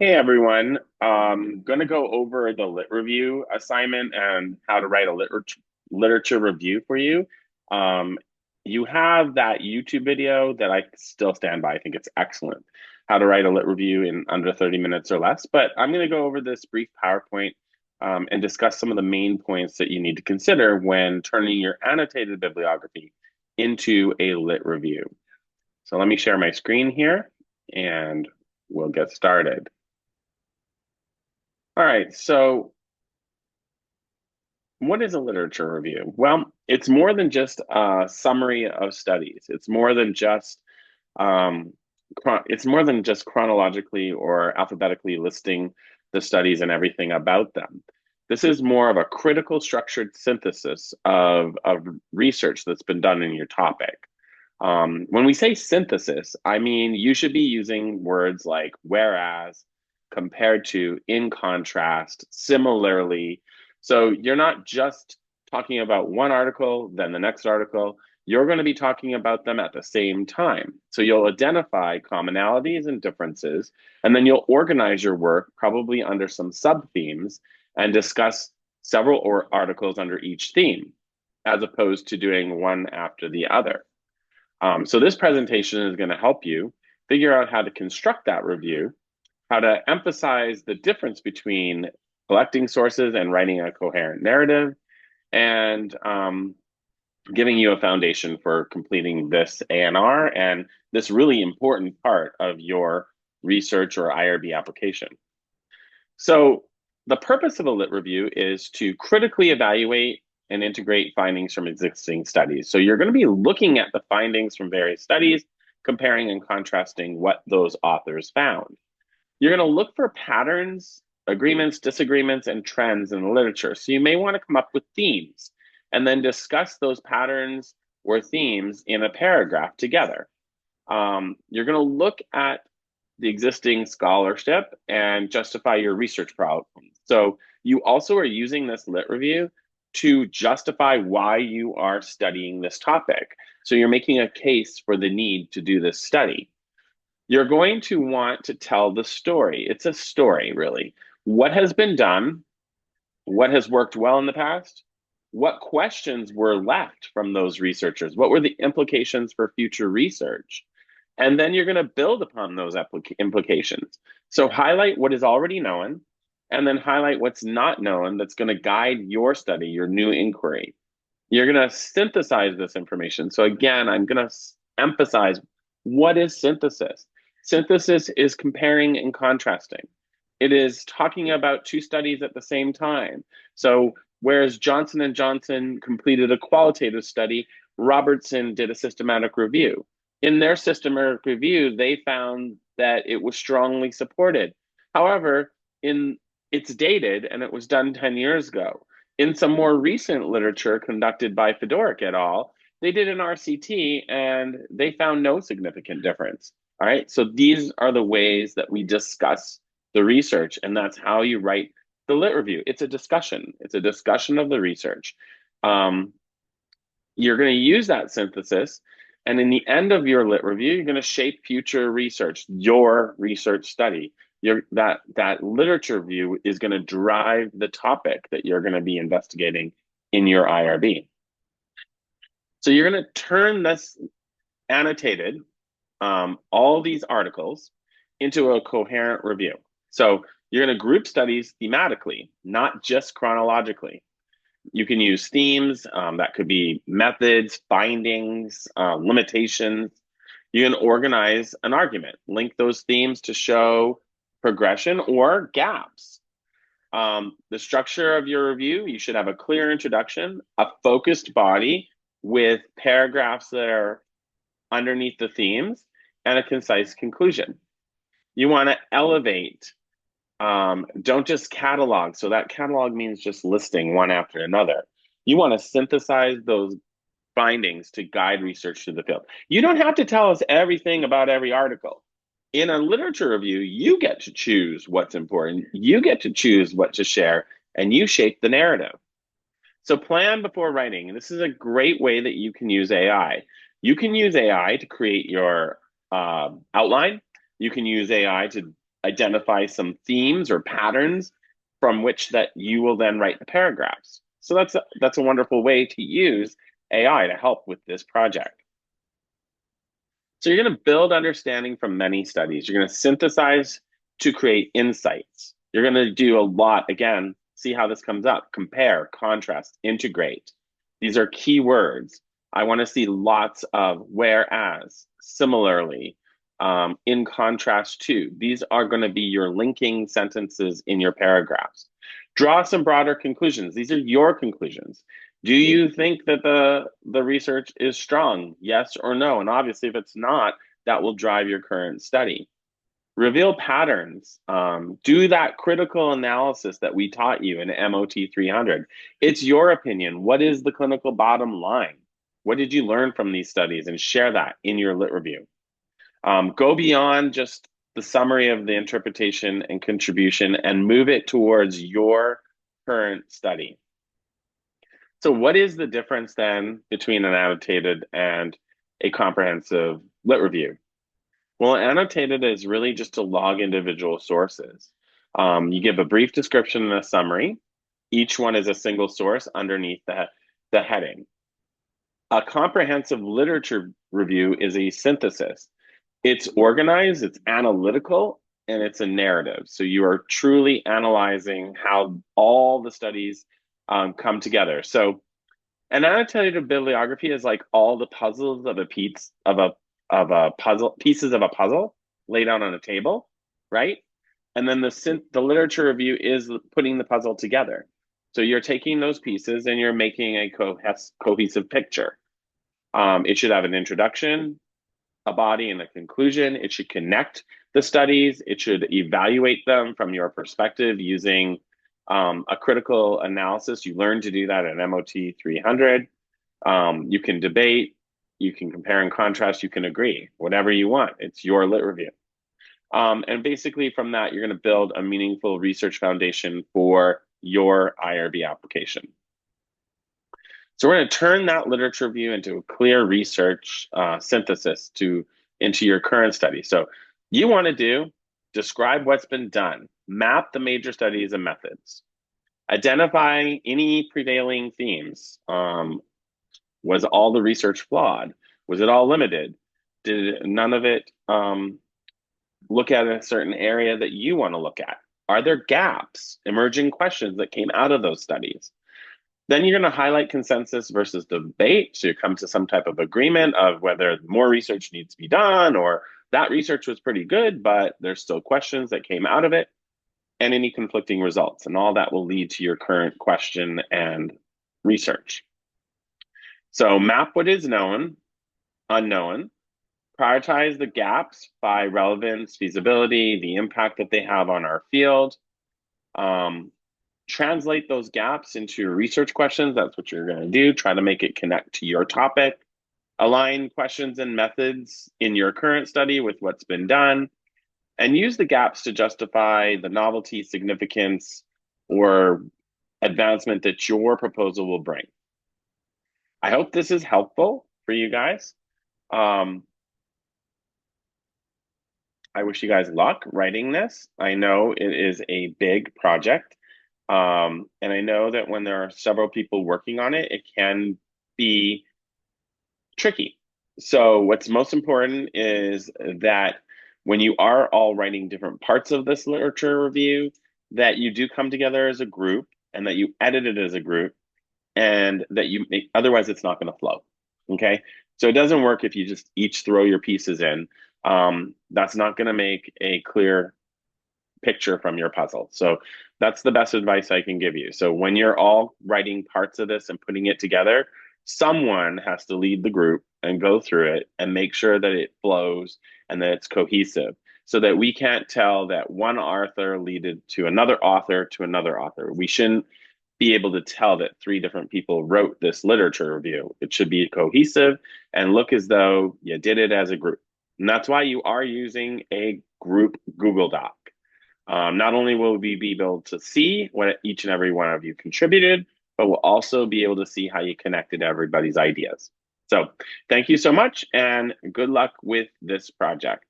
Hey everyone, going to go over the lit review assignment and how to write a literature review for you. Um, you have that YouTube video that I still stand by. I think it's excellent. How to write a lit review in under 30 minutes or less. But I'm going to go over this brief PowerPoint and discuss some of the main points that you need to consider when turning your annotated bibliography into a lit review. So let me share my screen here and we'll get started. All right, so what is a literature review? Well, it's more than just a summary of studies. Um, it's more than just chronologically or alphabetically listing the studies and everything about them. This is more of a critical structured synthesis of research that's been done in your topic. When we say synthesis, I mean you should be using words like whereas, compared to, in contrast, similarly. So you're not just talking about one article, then the next article. You're going to be talking about them at the same time. So you'll identify commonalities and differences, and then you'll organize your work probably under some sub themes and discuss several articles under each theme, as opposed to doing one after the other. So this presentation is going to help you figure out how to construct that review, how to emphasize the difference between collecting sources and writing a coherent narrative, and giving you a foundation for completing this ANR and this really important part of your research or IRB application. So the purpose of a lit review is to critically evaluate and integrate findings from existing studies. So you're going to be looking at the findings from various studies, comparing and contrasting what those authors found. You're going to look for patterns, agreements, disagreements, and trends in the literature. So you may want to come up with themes and then discuss those patterns or themes in a paragraph together. You're going to look at the existing scholarship and justify your research problems. So you also are using this lit review to justify why you are studying this topic. So you're making a case for the need to do this study. You're going to want to tell the story. It's a story, really. What has been done? What has worked well in the past? What questions were left from those researchers? What were the implications for future research? And then you're going to build upon those implications. So highlight what is already known, and then highlight what's not known that's going to guide your study, your new inquiry. You're going to synthesize this information. So again, I'm going to emphasize, what is synthesis? Synthesis is comparing and contrasting. It is talking about two studies at the same time. So whereas Johnson and Johnson completed a qualitative study, Robertson did a systematic review. In their systematic review, they found that it was strongly supported. However, it's dated and it was done 10 years ago. In some more recent literature conducted by Fedoruk et al., they did an RCT and they found no significant difference. All right, so these are the ways that we discuss the research, and that's how you write the lit review. It's a discussion. It's a discussion of the research. You're going to use that synthesis, and in the end of your lit review, you're going to shape future research, your research study. That literature review is going to drive the topic that you're going to be investigating in your IRB. So you're going to turn this annotated, all these articles, into a coherent review. So you're going to group studies thematically, not just chronologically. You can use themes, that could be methods, findings, limitations. You can organize an argument, link those themes to show progression or gaps. The structure of your review, you should have a clear introduction, a focused body with paragraphs that are underneath the themes, and a concise conclusion. You want to elevate, don't just catalog. So that catalog means just listing one after another. You want to synthesize those findings to guide research to the field. You don't have to tell us everything about every article. In a literature review, you get to choose what's important. You get to choose what to share, and you shape the narrative. So plan before writing. This is a great way that you can use AI. You can use AI to create your outline. You can use AI to identify some themes or patterns from which that you will then write the paragraphs. So that's a wonderful way to use AI to help with this project. So you're going to build understanding from many studies. You're going to synthesize to create insights. You're going to do a lot, again, see how this comes up, compare, contrast, integrate. These are key words. I want to see lots of whereas, similarly, in contrast to. These are going to be your linking sentences in your paragraphs. Draw some broader conclusions. These are your conclusions. Do you think that the research is strong? Yes or no? And obviously, if it's not, that will drive your current study. Reveal patterns. Do that critical analysis that we taught you in MOT 300. It's your opinion. What is the clinical bottom line? What did you learn from these studies? And share that in your lit review. Go beyond just the summary of the interpretation and contribution and move it towards your current study. So what is the difference then between an annotated and a comprehensive lit review? Well, annotated is really just to log individual sources. You give a brief description and a summary. Each one is a single source underneath the heading. A comprehensive literature review is a synthesis. It's organized, it's analytical, and it's a narrative. So you are truly analyzing how all the studies come together. So an annotated bibliography is like all the puzzles of a piece of a puzzle, pieces of a puzzle laid out on a table, right? And then the literature review is putting the puzzle together. So you're taking those pieces and you're making a cohesive picture. It should have an introduction, a body, and a conclusion. It should connect the studies. It should evaluate them from your perspective using a critical analysis. You learn to do that at MOT 300. You can debate, you can compare and contrast, you can agree, whatever you want. It's your lit review. And basically from that, you're going to build a meaningful research foundation for your IRB application. So we're going to turn that literature review into a clear research synthesis into your current study. So you want to describe what's been done, map the major studies and methods, identify any prevailing themes. Was all the research flawed? Was it all limited? Did none of it look at a certain area that you want to look at? Are there gaps, emerging questions that came out of those studies? Then you're going to highlight consensus versus debate. So you come to some type of agreement of whether more research needs to be done or that research was pretty good, but there's still questions that came out of it and any conflicting results. And all that will lead to your current question and research. So map what is known, unknown, prioritize the gaps by relevance, feasibility, the impact that they have on our field. Translate those gaps into research questions. That's what you're going to do. Try to make it connect to your topic. Align questions and methods in your current study with what's been done. And use the gaps to justify the novelty, significance, or advancement that your proposal will bring. I hope this is helpful for you guys. I wish you guys luck writing this. I know it is a big project. And I know that when there are several people working on it, it can be tricky. So what's most important is that when you are all writing different parts of this literature review, that you do come together as a group and that you edit it as a group and that you make, otherwise it's not going to flow. Okay. So it doesn't work if you just each throw your pieces in. That's not going to make a clear picture from your puzzle. So that's the best advice I can give you. So when you're all writing parts of this and putting it together, someone has to lead the group and go through it and make sure that it flows and that it's cohesive so that we can't tell that one author leaded to another author to another author. We shouldn't be able to tell that three different people wrote this literature review. It should be cohesive and look as though you did it as a group. And that's why you are using a group Google Doc. Not only will we be able to see what each and every one of you contributed, but we'll also be able to see how you connected everybody's ideas. So thank you so much and good luck with this project.